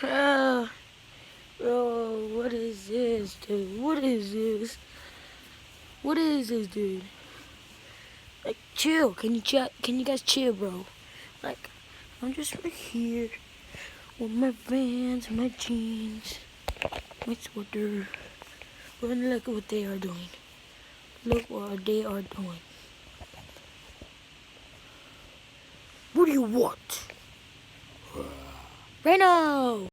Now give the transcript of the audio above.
Uh, Bro, what is this, dude? What is this? What is this, dude? Like, chill. Can you chill? Can you guys chill, bro? Like, I'm just right here with my Vans, my jeans, my sweater. And look what they are doing. Look what they are doing. What do you want? Reno!